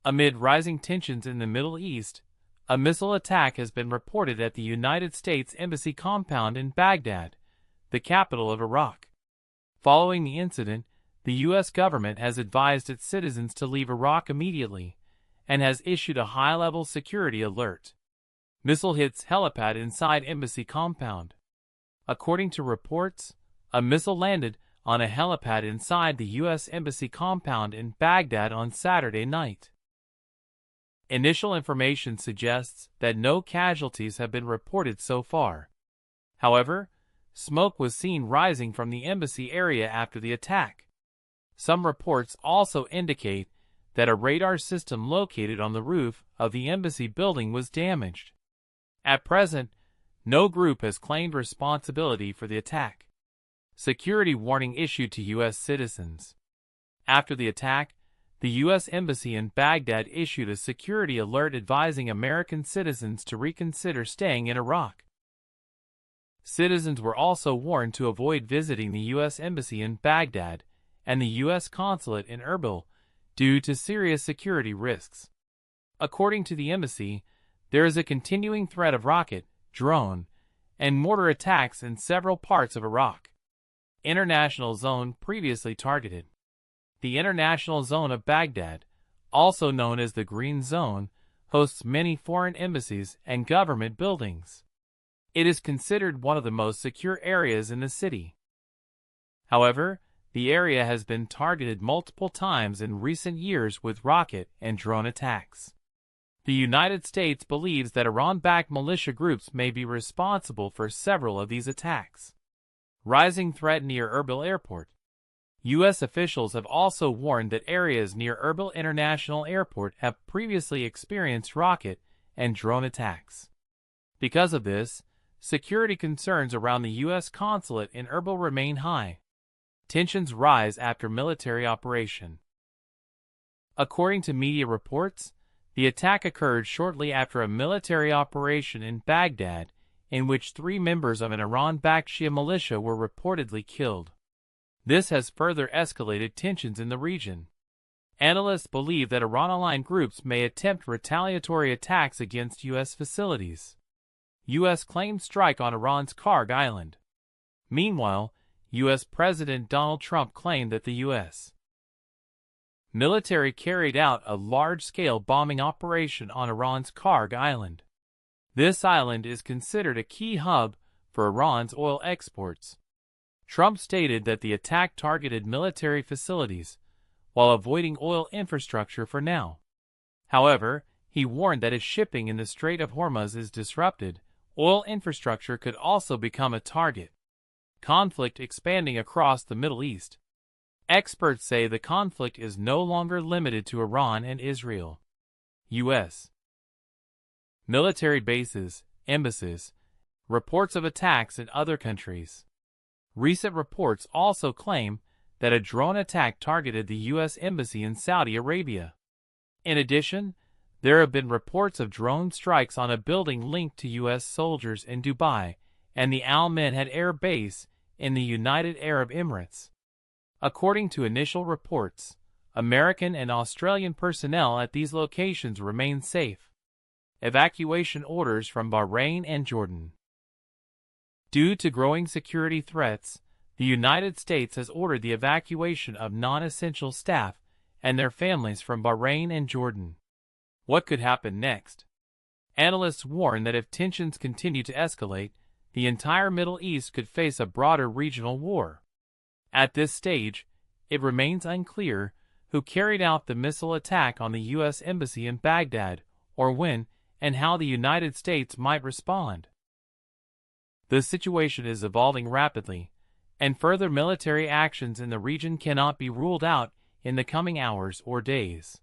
Amid rising tensions in the Middle East, a missile attack has been reported at the United States Embassy compound in Baghdad, the capital of Iraq. Following the incident, the U.S. government has advised its citizens to leave Iraq immediately and has issued a high-level security alert. Missile hits helipad inside embassy compound. According to reports, a missile landed on a helipad inside the U.S. Embassy compound in Baghdad on Saturday night. Initial information suggests that no casualties have been reported so far. However, smoke was seen rising from the embassy area after the attack. Some reports also indicate that a radar system located on the roof of the embassy building was damaged. At present, no group has claimed responsibility for the attack. Security warning issued to U.S. citizens. After the attack, the U.S. Embassy in Baghdad issued a security alert advising American citizens to reconsider staying in Iraq. Citizens were also warned to avoid visiting the U.S. Embassy in Baghdad and the U.S. consulate in Erbil due to serious security risks. According to the embassy, there is a continuing threat of rocket, drone, and mortar attacks in several parts of Iraq. International Zone previously targeted. The International Zone of Baghdad, also known as the Green Zone, hosts many foreign embassies and government buildings. It is considered one of the most secure areas in the city. However, the area has been targeted multiple times in recent years with rocket and drone attacks. The United States believes that Iran-backed militia groups may be responsible for several of these attacks. Rising threat near Erbil Airport. U.S. officials have also warned that areas near Erbil International Airport have previously experienced rocket and drone attacks. Because of this, security concerns around the U.S. consulate in Erbil remain high. Tensions rise after military operation. According to media reports, the attack occurred shortly after a military operation in Baghdad in which 3 members of an Iran-backed Shia militia were reportedly killed. This has further escalated tensions in the region. Analysts believe that Iran-aligned groups may attempt retaliatory attacks against U.S. facilities. U.S. claimed strike on Iran's Karg Island. Meanwhile, U.S. President Donald Trump claimed that the U.S. military carried out a large-scale bombing operation on Iran's Karg Island. This island is considered a key hub for Iran's oil exports. Trump stated that the attack targeted military facilities, while avoiding oil infrastructure for now. However, he warned that if shipping in the Strait of Hormuz is disrupted, oil infrastructure could also become a target. Conflict expanding across the Middle East. Experts say the conflict is no longer limited to Iran and Israel. U.S. military bases, embassies, reports of attacks in other countries. Recent reports also claim that a drone attack targeted the U.S. Embassy in Saudi Arabia. In addition, there have been reports of drone strikes on a building linked to U.S. soldiers in Dubai and the Al Minhad Air Base in the United Arab Emirates. According to initial reports, American and Australian personnel at these locations remain safe. Evacuation orders from Bahrain and Jordan. Due to growing security threats, the United States has ordered the evacuation of non-essential staff and their families from Bahrain and Jordan. What could happen next? Analysts warn that if tensions continue to escalate, the entire Middle East could face a broader regional war. At this stage, it remains unclear who carried out the missile attack on the U.S. Embassy in Baghdad, or when and how the United States might respond. The situation is evolving rapidly, and further military actions in the region cannot be ruled out in the coming hours or days.